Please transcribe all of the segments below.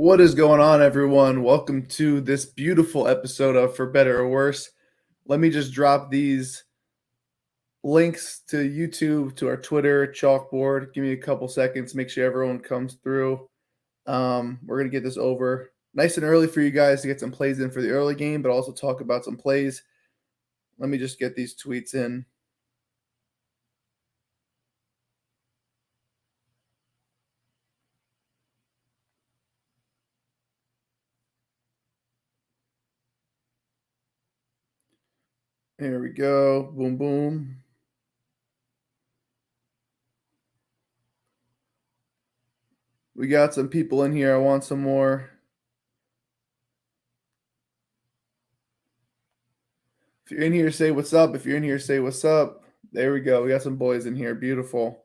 What is going on, everyone? Welcome to this beautiful episode of For Better or Worse. Let me just drop these links to YouTube, to our Twitter, chalkboard. Give me a couple seconds. Make sure everyone comes through. We're going to get this over nice and early for you guys to get some plays in for the early game, but also talk about some plays. Let me just get these tweets in. Here we go. Boom, boom. We got some people in here. I want some more. If you're in here, say what's up. If you're in here, say what's up. There we go. We got some boys in here. Beautiful.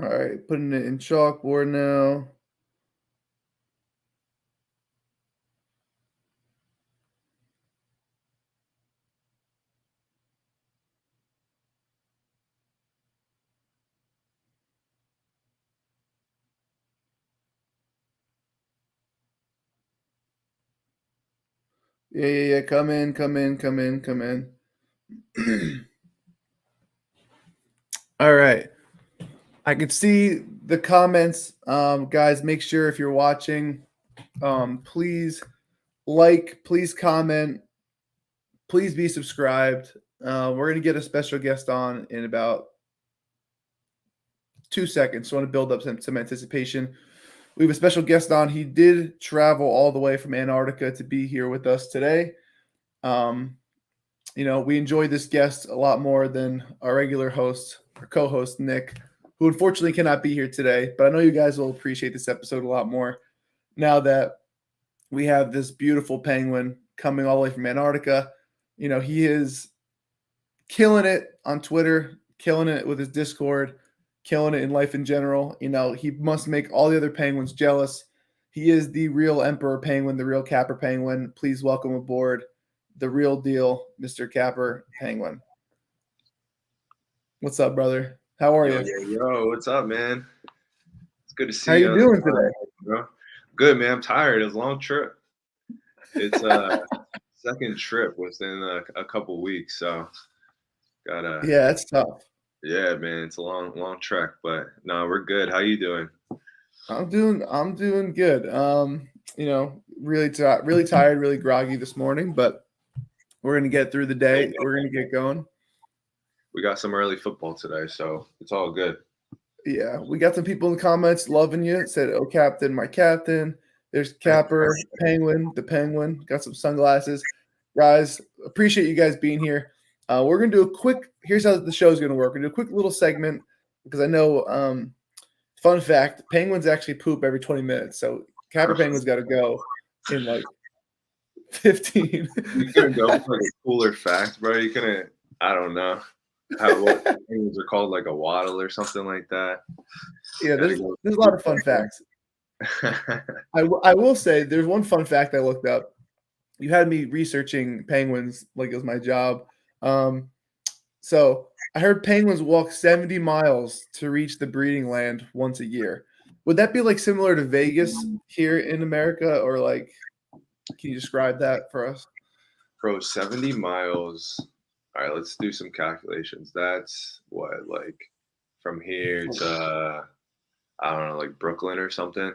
All right, putting it in chalkboard now. Yeah. Come in. All right. I can see the comments. Guys, make sure if you're watching, please like, please comment, please be subscribed. We're going to get a special guest on in about 2 seconds. So I want to build up some anticipation. We have a special guest on. He did travel all the way from Antarctica to be here with us today. We enjoy this guest a lot more than our regular host, our co-host, Nick, who unfortunately cannot be here today. But I know you guys will appreciate this episode a lot more now that we have this beautiful penguin coming all the way from Antarctica. He is killing it on Twitter, killing it with his Discord, killing it in life in general. He must make all the other penguins jealous. He is the real emperor penguin, the real capper penguin. Please welcome aboard the real deal, Mr. Capper Penguin. What's up, brother? How are you? Yo, what's up, man? It's good to see you. How you doing today? Bro? Good, man. I'm tired. It was a long trip. It's a second trip within a couple weeks, so gotta. Yeah, it's tough. Yeah, man. It's a long trek, but no, we're good. How you doing? I'm doing good. Really tired, really groggy this morning, but we're gonna get through the day. We're gonna get going. We got some early football today, so it's all good. Yeah, we got some people in the comments loving you. Said, "Oh, captain, my captain." There's Capper, Penguin, the Penguin. Got some sunglasses, guys. Appreciate you guys being here. We're gonna do a quick. Here's how the show's gonna work. We're gonna do a quick little segment because I know. Fun fact: penguins actually poop every 20 minutes, so Capper Penguin's got to go in like 15. You couldn't go for like a cooler fact, bro. You couldn't. I don't know. What penguins are called, like a waddle or something like that. Yeah, there's a lot of fun facts. I will say there's one fun fact I looked up. You had me researching penguins like it was my job. So I heard penguins walk 70 miles to reach the breeding land once a year. Would that be like similar to Vegas here in America, or like, can you describe that for us? Bro, 70 miles. All right, let's do some calculations. That's what, like from here to, I don't know, like Brooklyn or something.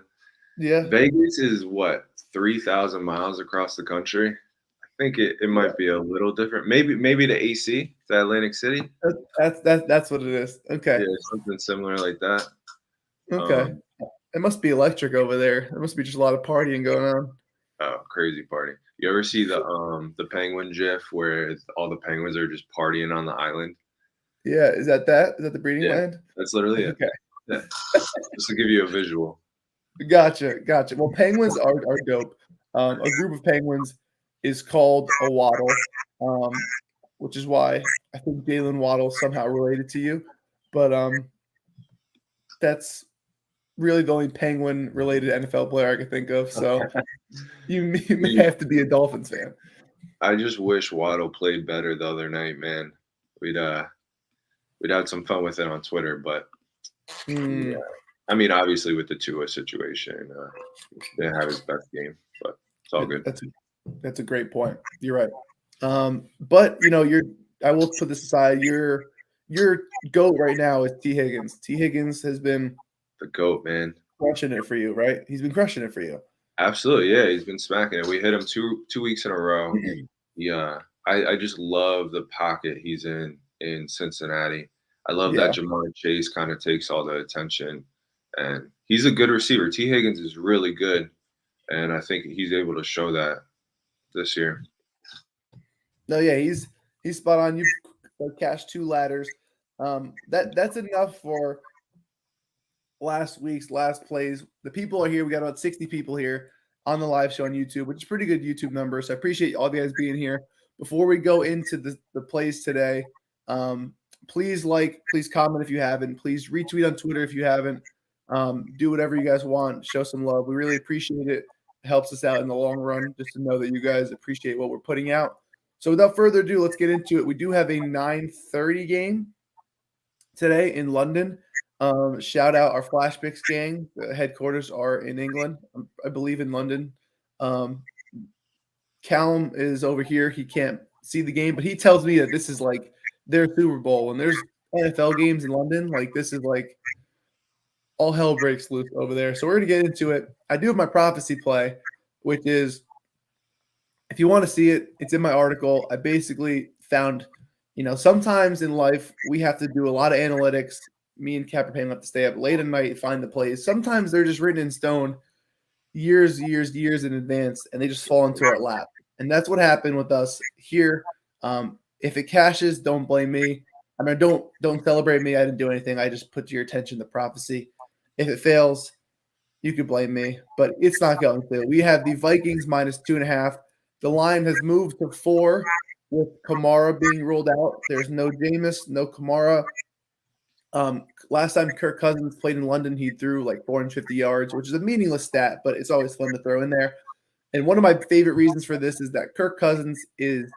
Yeah. Vegas is what, 3,000 miles across the country? I think it might be a little different. Maybe the AC, to Atlantic City. That's what it is. Okay. Yeah, something similar like that. Okay. It must be electric over there. There must be just a lot of partying going on. Oh, crazy party. You ever see the penguin gif where all the penguins are just partying on the island? Yeah, is that the breeding land? That's literally it. Okay. Yeah. Just to give you a visual. Gotcha. Well, penguins are dope. A group of penguins is called a waddle, which is why I think Jalen Waddle somehow related to you. But that's really the only penguin related NFL player I could think of. So you may have to be a Dolphins fan. I just wish Waddle played better the other night, man. We'd had some fun with it on Twitter, but yeah. I mean, obviously with the Tua situation, didn't have his best game, but it's all good. That's a great point. You're right. But I will put this aside. Your GOAT right now is T. Higgins. T. Higgins has been the GOAT, man. Crushing it for you, right? He's been crushing it for you. Absolutely, yeah. He's been smacking it. We hit him two weeks in a row. Yeah, I just love the pocket he's in Cincinnati. I love that Jamar Chase kind of takes all the attention, and he's a good receiver. T. Higgins is really good, and I think he's able to show that this year. No, yeah, he's spot on. You cashed 2 ladders. That's enough for last week's last plays. The people are here. We got about 60 people here on the live show on YouTube, which is pretty good YouTube numbers. So I appreciate all of you guys being here. Before we go into the plays today, please comment if you haven't. Please retweet on Twitter if you haven't. Do whatever you guys want. Show some love. We really appreciate it. It helps us out in the long run just to know that you guys appreciate what we're putting out. So without further ado, let's get into it. We do have a 9:30 game today in London. Shout out our Flash Picks gang. The headquarters are in England, I believe in London. Callum is over here. He can't see the game, but he tells me that this is like their Super Bowl. When there's NFL games in London, like this is like all hell breaks loose over there. So we're going to get into it. I do have my prophecy play, which is, if you want to see it, it's in my article. I basically found, sometimes in life we have to do a lot of analytics. Me and Cap are paying have to stay up late at night, find the plays. Sometimes they're just written in stone years in advance, and they just fall into our lap. And that's what happened with us here. If it cashes, don't blame me. I mean, don't celebrate me. I didn't do anything. I just put to your attention the prophecy. If it fails, you could blame me, but it's not going to. We have the Vikings -2.5. The line has moved to 4 with Kamara being ruled out. There's no Jameis, no Kamara. Last time Kirk Cousins played in London, he threw like 450 yards, which is a meaningless stat, but it's always fun to throw in there. And one of my favorite reasons for this is that Kirk Cousins is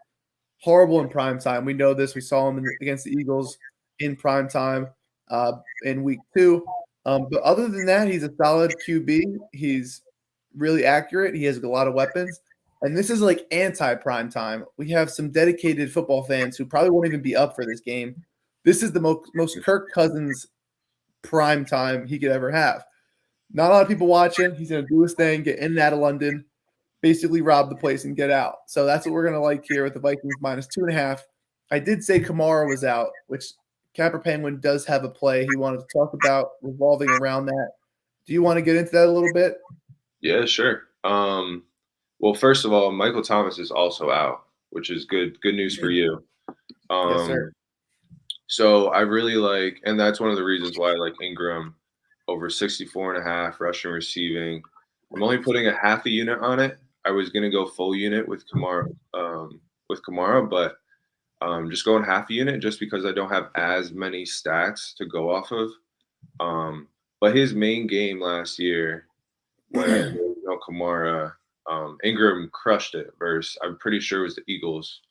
horrible in prime time. We know this. We saw him against the Eagles in prime time in week 2. But other than that, he's a solid QB. He's really accurate. He has a lot of weapons. And this is like anti-prime time. We have some dedicated football fans who probably won't even be up for this game. This is the most Kirk Cousins prime time he could ever have. Not a lot of people watching. He's going to do his thing, get in and out of London, basically rob the place and get out. So that's what we're going to like here with the Vikings -2.5. I did say Kamara was out, which Capper Penguin does have a play he wanted to talk about revolving around that. Do you want to get into that a little bit? Yeah, sure. Well, first of all, Michael Thomas is also out, which is good news for you. Yes, sir. So I really like, and that's one of the reasons why I like Ingram over 64.5 rushing receiving. I'm only putting a half a unit on it. I was gonna go full unit with Kamara, but just going half a unit just because I don't have as many stats to go off of. But his main game last year, when there was no Kamara, Ingram crushed it versus, I'm pretty sure it was the Eagles,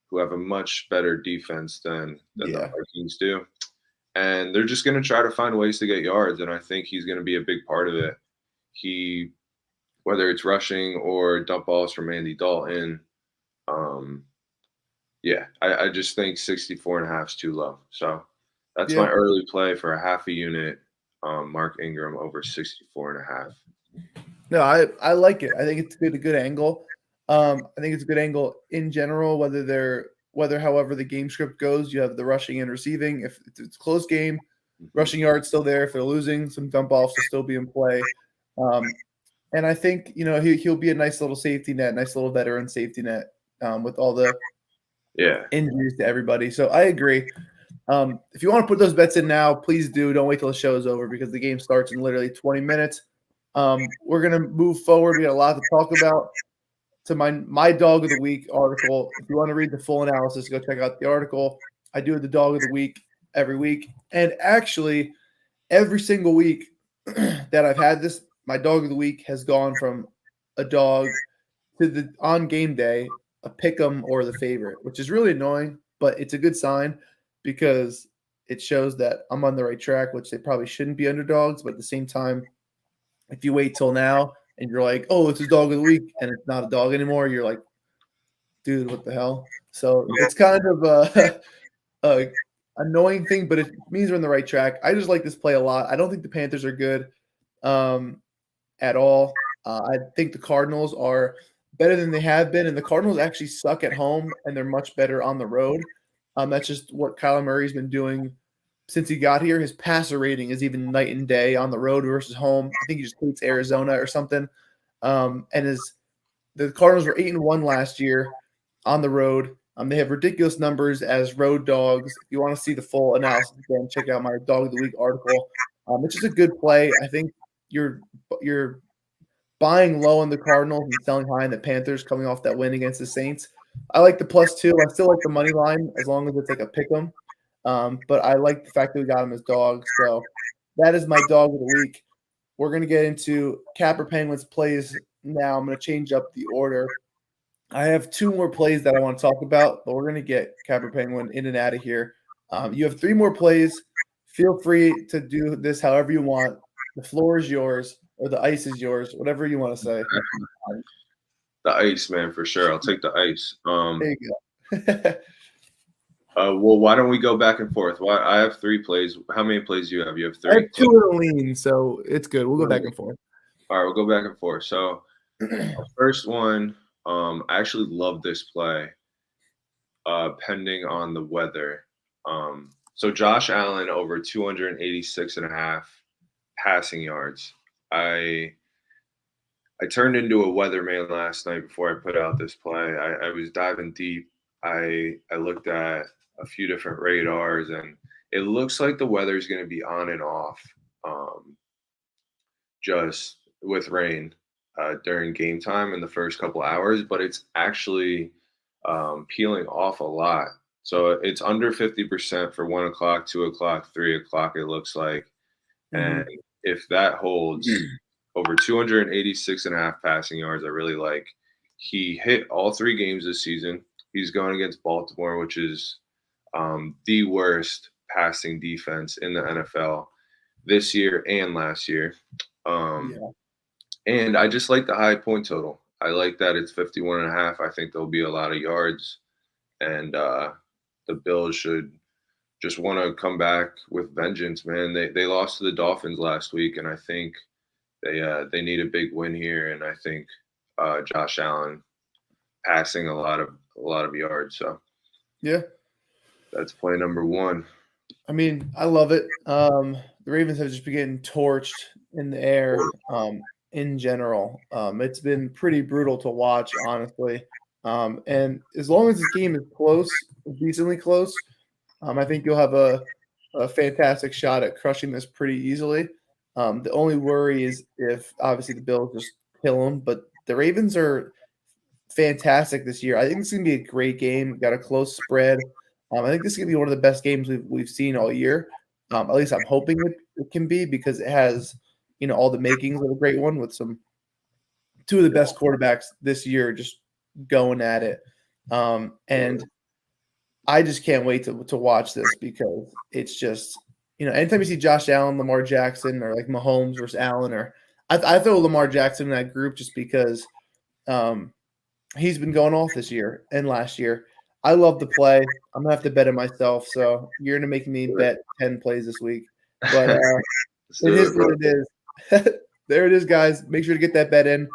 who have a much better defense than the Vikings do. And they're just going to try to find ways to get yards, and I think he's going to be a big part of it. Whether it's rushing or dump balls from Andy Dalton, I just think 64.5 is too low. So that's my early play for a half a unit, Mark Ingram over 64.5. No, I like it. I think it's a good angle. I think it's a good angle in general, however the game script goes. You have the rushing and receiving. If it's a close game, rushing yards still there. If they're losing, some dump offs will still be in play. And I think he'll be a nice little safety net, nice little veteran safety net with all the injuries to everybody. So I agree. If you want to put those bets in now, please do. Don't wait till the show is over because the game starts in literally 20 minutes. We're gonna move forward. We got a lot to talk about. To my dog of the week article. If you want to read the full analysis, go check out the article. I do the dog of the week every week, and actually, every single week that I've had this, my dog of the week has gone from a dog to the on game day a pick'em or the favorite, which is really annoying, but it's a good sign because it shows that I'm on the right track, which they probably shouldn't be underdogs, but at the same time, if you wait till now and you're like, oh, it's a dog of the week, and it's not a dog anymore, you're like, dude, what the hell? So it's kind of a annoying thing, but it means we're on the right track. I just like this play a lot. I don't think the Panthers are good at all. I think the Cardinals are better than they have been, and the Cardinals actually suck at home, and they're much better on the road. That's just what Kyler Murray's been doing since he got here. His passer rating is even night and day on the road versus home. I think he just hates Arizona or something. And the Cardinals were 8-1 last year on the road. They have ridiculous numbers as road dogs. If you want to see the full analysis, again, check out my Dog of the Week article. It's just a good play. I think you're buying low on the Cardinals and selling high on the Panthers coming off that win against the Saints. I like the +2. I still like the money line as long as it's like a pick 'em. But I like the fact that we got him as dogs. So that is my dog of the week. We're going to get into Capper Penguins plays now. I'm going to change up the order. I have 2 more plays that I want to talk about, but we're going to get Capper Penguin in and out of here. You have 3 more plays. Feel free to do this however you want. The floor is yours, or the ice is yours, whatever you want to say. The ice, man, for sure. I'll take the ice. There you go. Well, why don't we go back and forth? I have 3 plays. How many plays do you have? You have 3. I have 2 in a lean, so it's good. We'll go back and forth. All right, we'll go back and forth. So, first one, I actually love this play, pending on the weather. So Josh Allen over 286.5 passing yards. I turned into a weatherman last night before I put out this play. I was diving deep. I looked at a few different radars, and it looks like the weather is going to be on and off, just with rain during game time in the first couple hours, but it's actually peeling off a lot. So it's under 50% for 1 o'clock, 2 o'clock, 3 o'clock, it looks like. And if that holds over 286.5 passing yards, I really like. He hit all 3 games this season. He's going against Baltimore, which is the worst passing defense in the NFL this year and last year. And I just like the high point total. I like that it's 51.5. I think there'll be a lot of yards, and the Bills should just want to come back with vengeance, man. They lost to the Dolphins last week, and I think they need a big win here. And I think Josh Allen passing a lot of yards. So yeah, that's play number 1. I mean, I love it. The Ravens have just been getting torched in the air in general. It's been pretty brutal to watch, honestly. And as long as this game is close, decently close, I think you'll have a fantastic shot at crushing this pretty easily. The only worry is if, obviously, the Bills just kill them. But the Ravens are fantastic this year. I think it's going to be a great game. Got a close spread. I think this is going to be one of the best games we've seen all year. At least I'm hoping it can be, because it has, all the makings of a great one, with 2 of the best quarterbacks this year just going at it. And I just can't wait to watch this, because it's just, anytime you see Josh Allen, Lamar Jackson, or like Mahomes versus Allen, or I throw Lamar Jackson in that group just because he's been going off this year and last year. I love the play. I'm gonna have to bet it myself, so you're gonna make me bet 10 plays this week. But it is what it is. There it is, guys. Make sure to get that bet in.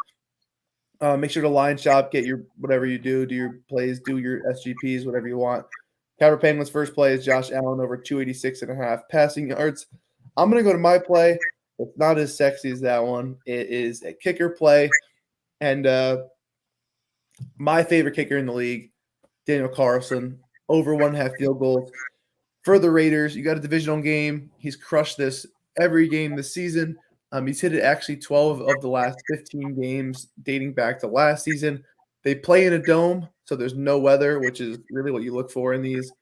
Make sure to line shop, get your whatever you do your plays, do your SGPs, whatever you want. Capper Penguins' first play is Josh Allen over 286.5 passing yards. I'm gonna go to my play. It's not as sexy as that one. It is a kicker play, and my favorite kicker in the league, Daniel Carlson, over 1.5 field goals for the Raiders. You got a divisional game. He's crushed this every game this season. He's hit it actually 12 of the last 15 games dating back to last season. They play in a dome, so there's no weather, which is really what you look for in these.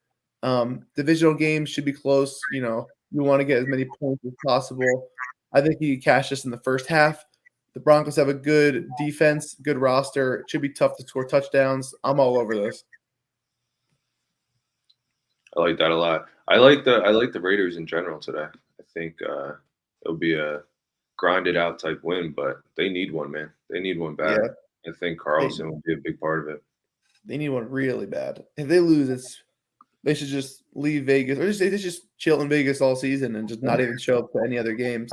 Divisional games should be close. You want to get as many points as possible. I think you cash this in the first half. The Broncos have a good defense, good roster. It should be tough to score touchdowns. I'm all over this. I like that a lot. I like the Raiders in general today. I think it'll be a grinded out type win, but they need one, man. They need one bad. Yeah, I think they, Carlson will be a big part of it. they need one really bad. If they lose, they should just leave Vegas, or they just chill in Vegas all season and just not even show up to any other games.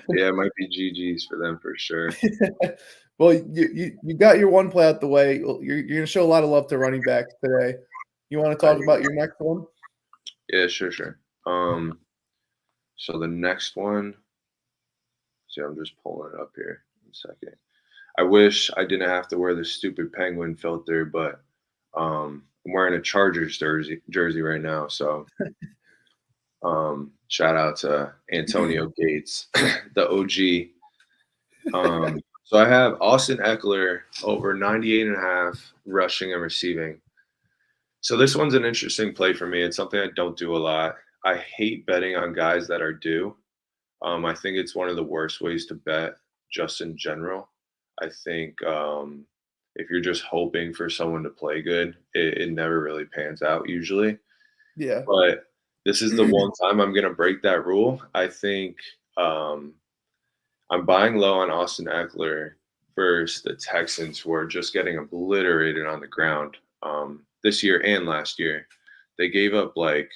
Yeah, it might be GG's for them for sure. Well, you got your one play out the way. You're going to show a lot of love to running backs today. You want to talk about your next one? Yeah, sure. So the next one, see, I'm just pulling it up here in a second. I wish I didn't have to wear the stupid penguin filter, but I'm wearing a Chargers jersey right now. So shout out to Antonio Gates, the OG. So I have Austin Eckler over 98.5 rushing and receiving. So this one's an interesting play for me. It's something I don't do a lot. I hate betting on guys that are due. I think it's one of the worst ways to bet just in general. I think if you're just hoping for someone to play good, it never really pans out usually. Yeah. But this is the one time I'm going to break that rule. I think I'm buying low on Austin Eckler versus the Texans, who are just getting obliterated on the ground this year and last year. They gave up like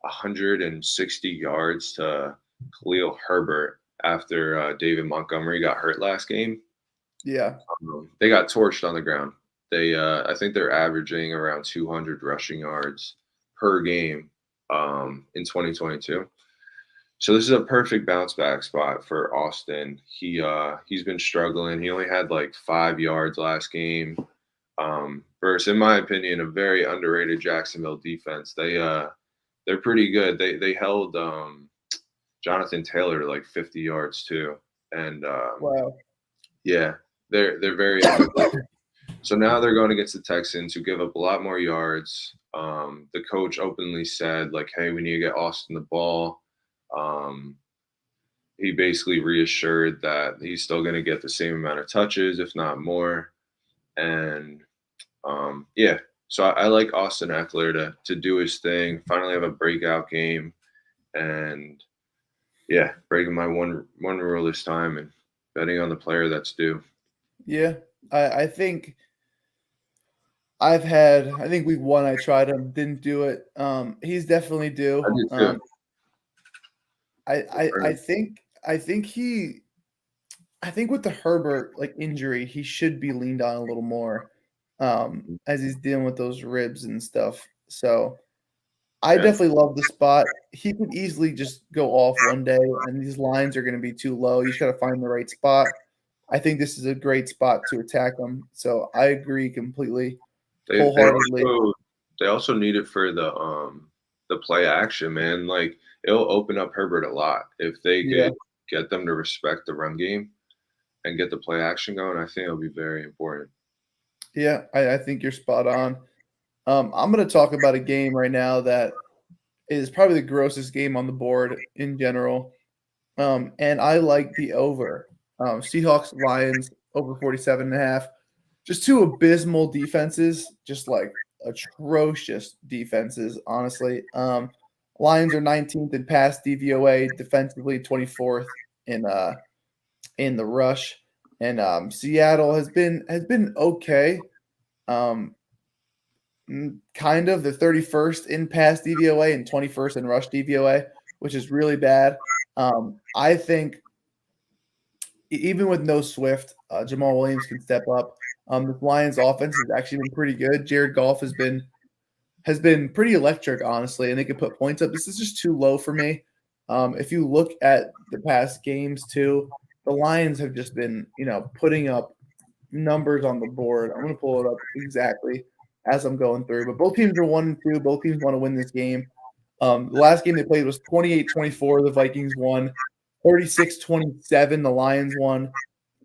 160 yards to Khalil Herbert after David Montgomery got hurt last game. Yeah. They got torched on the ground. I think they're averaging around 200 rushing yards per game in 2022. So this is a perfect bounce back spot for Austin. He's been struggling. He only had like 5 yards last game. Versus, in my opinion, a very underrated Jacksonville defense. They're pretty good. They held Jonathan Taylor to like 50 yards too. And Wow. yeah, they're very underrated. So now they're going against the Texans, who give up a lot more yards. The coach openly said, like, hey, we need to get Austin the ball. He basically reassured that he's still going to get the same amount of touches, if not more. And yeah, so I like Austin Eckler to do his thing, finally have a breakout game, and yeah, breaking my one rule this time and betting on the player that's due. Yeah. I think week 1 I tried him, didn't do it. He's definitely due. I did too. I think with the Herbert injury, he should be leaned on a little more as he's dealing with those ribs and stuff. So I definitely love the spot. He could easily just go off one day, and these lines are going to be too low. You just got to find the right spot. I think this is a great spot to attack him. So I agree completely, wholeheartedly. They also need it for the play action, man. Like, it'll open up Herbert a lot if they get them to respect the run game and get the play action going. I think it'll be very important. Yeah, I think you're spot on. I'm going to talk about a game right now that is probably the grossest game on the board in general. And I like the over. Seahawks, Lions, over 47.5. Just two abysmal defenses, just like atrocious defenses, honestly. Lions are 19th in pass DVOA, defensively 24th in the rush, and Seattle has been okay. Kind of the 31st in pass DVOA and 21st in rush DVOA, which is really bad. I think even with no Swift, Jamal Williams can step up. The Lions offense has actually been pretty good. Jared Goff has been pretty electric, honestly, and they can put points up. This is just too low for me. If you look at the past games too, the Lions have just been, putting up numbers on the board. I'm going to pull it up exactly as I'm going through. But both teams are 1-2. Both teams want to win this game. The last game they played was 28-24. The Vikings won. 36-27, the Lions won.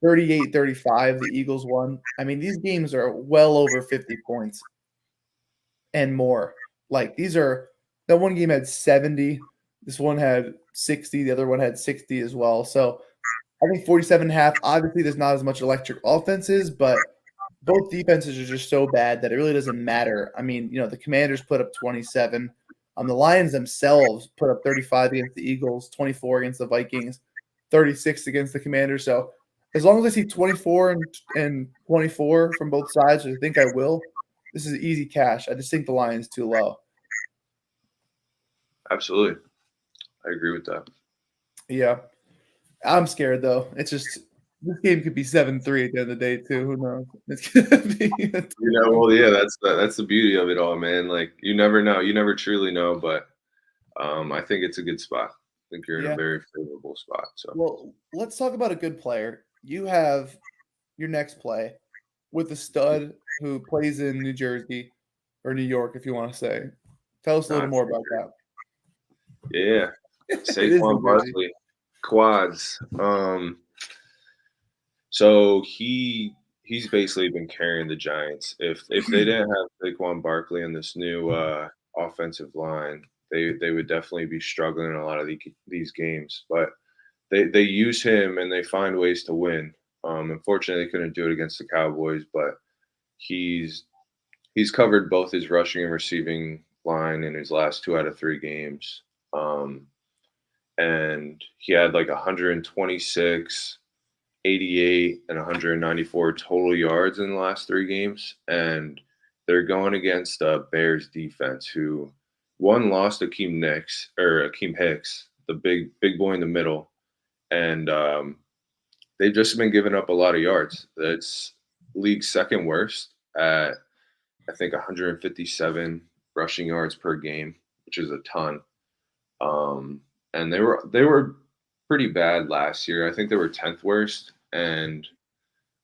38-35, the Eagles won. I mean, these games are well over 50 points and more. Like, that one game had 70. This one had 60. The other one had 60 as well. So I think 47.5, obviously there's not as much electric offenses, but both defenses are just so bad that it really doesn't matter. I mean, the Commanders put up 27. The Lions themselves put up 35 against the Eagles, 24 against the Vikings, 36 against the Commanders. So as long as I see 24 and 24 from both sides, which I think I will, this is easy cash. I just think the Lions too low. Absolutely. I agree with that. Yeah. I'm scared, though. It's just this game could be 7-3 at the end of the day, too. Who knows? It's gonna be Well, yeah, that's the beauty of it all, man. Like, you never know. You never truly know, but I think it's a good spot. I think you're in a very favorable spot. So, well, let's talk about a good player. You have your next play with a stud who plays in New Jersey or New York, if you want to say. Tell us a little more about that. Yeah, It is Saquon New Jersey. Barkley, quads. So he's basically been carrying the Giants. If they didn't have Saquon Barkley and this new offensive line, they would definitely be struggling in a lot of these games. But they use him and they find ways to win. Unfortunately, they couldn't do it against the Cowboys, but he's covered both his rushing and receiving line in his last 2 out of 3 games. And he had like 126, 88, and 194 total yards in the last 3 games. And they're going against Bears defense, who one lost Akeem Hicks, the big boy in the middle, and they've just been giving up a lot of yards. That's league second worst at I think 157 rushing yards per game, which is a ton. And they were pretty bad last year. I think they were 10th worst, and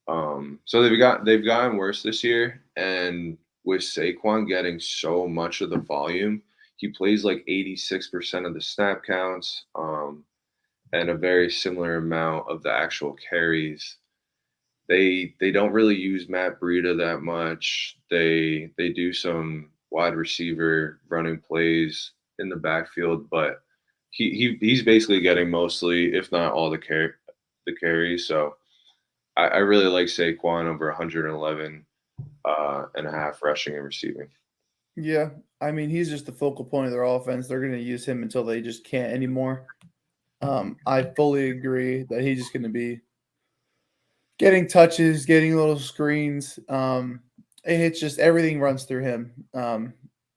so they've gotten worse this year. And with Saquon getting so much of the volume, he plays like 86% of the snap counts, and a very similar amount of the actual carries. They don't really use Matt Breida that much. They do some wide receiver running plays in the backfield, but he's basically getting mostly, if not all, the carries. So I really like Saquon over 111 and a half rushing and receiving. Yeah, I mean, he's just the focal point of their offense. They're going to use him until they just can't anymore. I fully agree that he's just going to be getting touches, getting little screens. And it's just everything runs through him.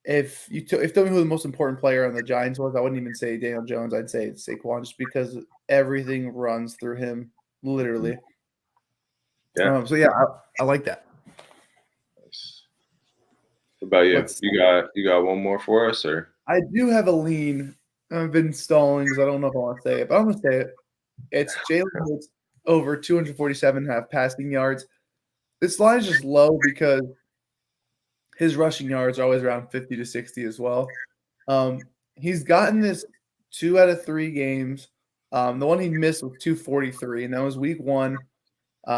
If tell me who the most important player on the Giants was, I wouldn't even say Daniel Jones. I'd say it's Saquon, just because everything runs through him, literally. Yeah. So yeah, I like that. Nice. What about you? You got one more for us, or? I do have a lean. I've been stalling because I don't know if I want to say it, but I'm going to say it. It's Jalen Hurts over 247.5 passing yards. This line is just low because his rushing yards are always around 50 to 60 as well. He's gotten this 2 out of 3 games. The one he missed was 243, and that was week 1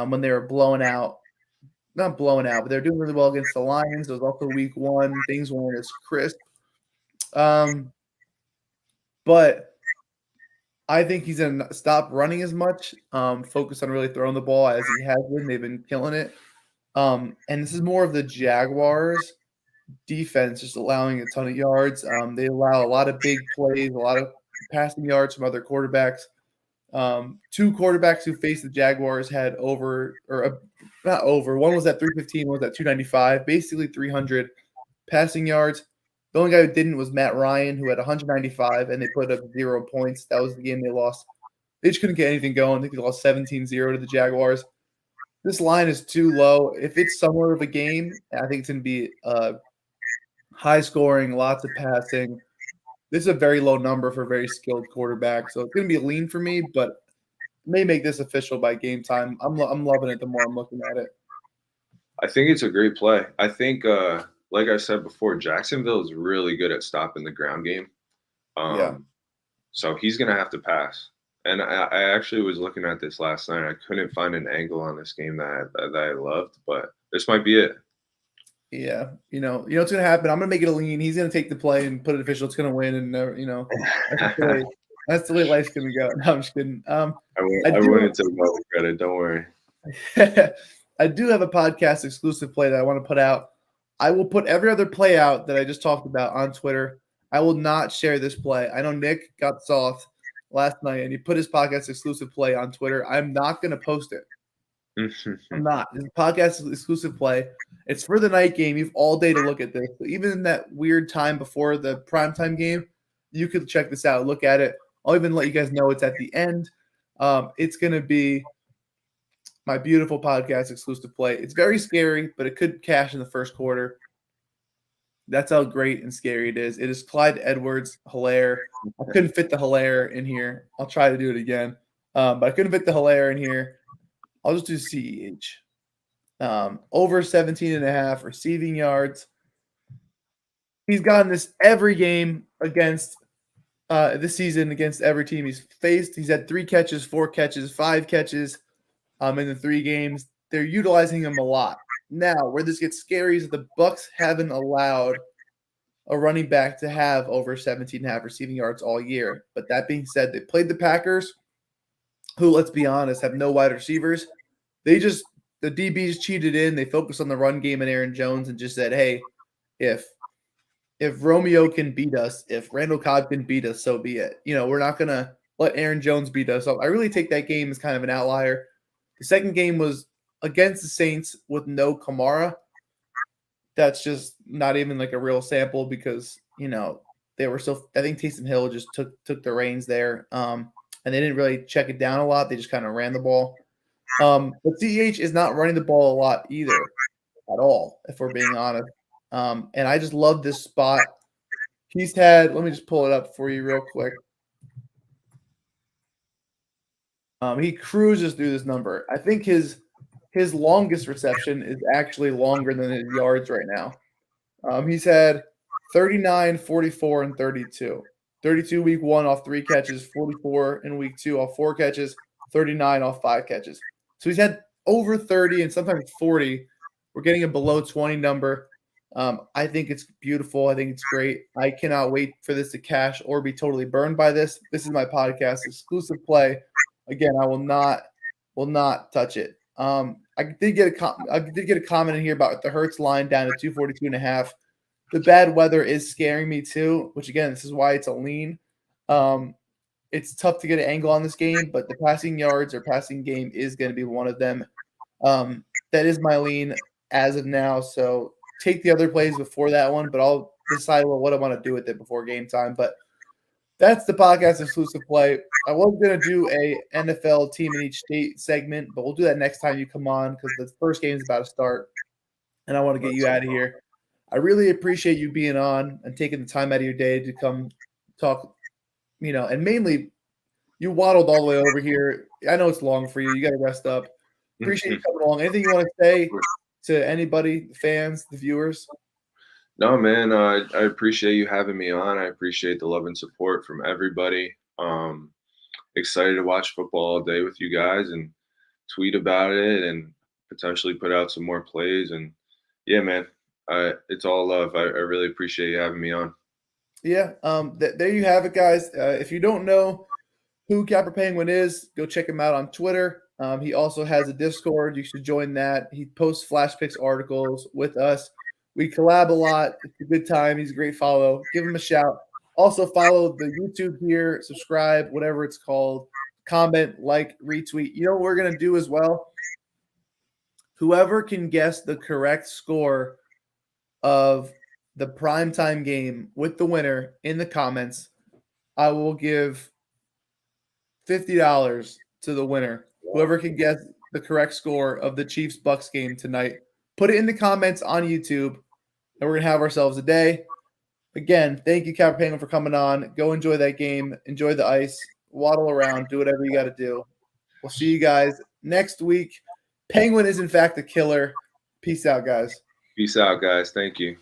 when they were not blowing out, but they're doing really well against the Lions. It was also week 1. Things weren't as crisp. But I think he's going to stop running as much, focus on really throwing the ball as he has been. They've been killing it. And this is more of the Jaguars defense, just allowing a ton of yards. They allow a lot of big plays, a lot of passing yards from other quarterbacks. 2 quarterbacks who faced the Jaguars had not over. One was at 315, one was at 295, basically 300 passing yards. The only guy who didn't was Matt Ryan, who had 195, and they put up 0 points. That was the game they lost. They just couldn't get anything going. I think they lost 17-0 to the Jaguars. This line is too low. If it's somewhere of a game, I think it's going to be high scoring, lots of passing. This is a very low number for a very skilled quarterback, so it's going to be a lean for me, but may make this official by game time. I'm loving it the more I'm looking at it. I think it's a great play. I think, like I said before, Jacksonville is really good at stopping the ground game. Yeah. So he's going to have to pass. And I actually was looking at this last night. I couldn't find an angle on this game that I loved, but this might be it. Yeah, what's gonna happen. I'm gonna make it a lean. He's gonna take the play and put it official. It's gonna win, and that's the way that's the way life's gonna go. No, I'm just kidding. I wouldn't take all the credit. Don't worry. I do have a podcast exclusive play that I want to put out. I will put every other play out that I just talked about on Twitter. I will not share this play. I know Nick got soft last night and he put his podcast exclusive play on Twitter. I'm not going to post it. I'm not. It's a podcast exclusive play. It's for the night game. You have all day to look at this. So even in that weird time before the primetime game, you could check this out. Look at it. I'll even let you guys know it's at the end. It's going to be my beautiful podcast exclusive play. It's very scary, but it could cash in the first quarter. That's how great and scary it is. It is Clyde Edwards, Hilaire. I couldn't fit the Hilaire in here. I'll try to do it again. But I couldn't fit the Hilaire in here. I'll just do CEH. Over 17.5 receiving yards. He's gotten this every game against this season against every team he's faced. He's had 3 catches, 4 catches, 5 catches in the 3 games. They're utilizing him a lot. Now, where this gets scary is that the Bucs haven't allowed a running back to have over 17.5 receiving yards all year. But that being said, they played the Packers, who, let's be honest, have no wide receivers. The DBs cheated in. They focused on the run game and Aaron Jones and just said, hey, if Romeo can beat us, if Randall Cobb can beat us, so be it. We're not going to let Aaron Jones beat us. So I really take that game as kind of an outlier. The second game was against the Saints with no Kamara. That's just not even like a real sample because, they were so – I think Taysom Hill just took the reins there. And they didn't really check it down a lot. They just kind of ran the ball. But CEH is not running the ball a lot either at all, if we're being honest. And I just love this spot. He's had – let me just pull it up for you real quick. He cruises through this number. I think his longest reception is actually longer than his yards right now. He's had 39, 44, and 32. 32 week 1 off 3 catches, 44 in week 2 off 4 catches, 39 off 5 catches. So he's had over 30 and sometimes 40. We're getting a below 20 number. I think it's beautiful. I think it's great. I cannot wait for this to cash or be totally burned by this. This is my podcast exclusive play. Again, I will not touch it. I did get a comment in here about the Hurts line down to 242.5. The bad weather is scaring me too, which again, this is why it's a lean. It's tough to get an angle on this game, but the passing yards or passing game is going to be one of them. That is my lean as of now. So take the other plays before that one, but I'll decide what I want to do with it before game time. But that's the podcast exclusive play. I was going to do a NFL team in each state segment, but we'll do that next time you come on because the first game is about to start, and I want to get you out of here. I really appreciate you being on and taking the time out of your day to come talk, and mainly you waddled all the way over here. I know it's long for you. You got to rest up. Appreciate you coming along. Anything you want to say to anybody, the fans, the viewers? No, man, I appreciate you having me on. I appreciate the love and support from everybody. Excited to watch football all day with you guys and tweet about it and potentially put out some more plays. And yeah, man, it's all love. I really appreciate you having me on. Yeah, there you have it, guys. If you don't know who Capper Penguin is, go check him out on Twitter. He also has a Discord. You should join that. He posts Flash Picks articles with us. We collab a lot. It's a good time. He's a great follow. Give him a shout. Also follow the YouTube here. Subscribe, whatever it's called. Comment, like, retweet. You know what we're going to do as well? Whoever can guess the correct score of the primetime game with the winner in the comments, I will give $50 to the winner. Whoever can guess the correct score of the Chiefs-Bucks game tonight. Put it in the comments on YouTube, and we're going to have ourselves a day. Again, thank you, Capper Penguin, for coming on. Go enjoy that game. Enjoy the ice. Waddle around. Do whatever you got to do. We'll see you guys next week. Penguin is, in fact, a killer. Peace out, guys. Peace out, guys. Thank you.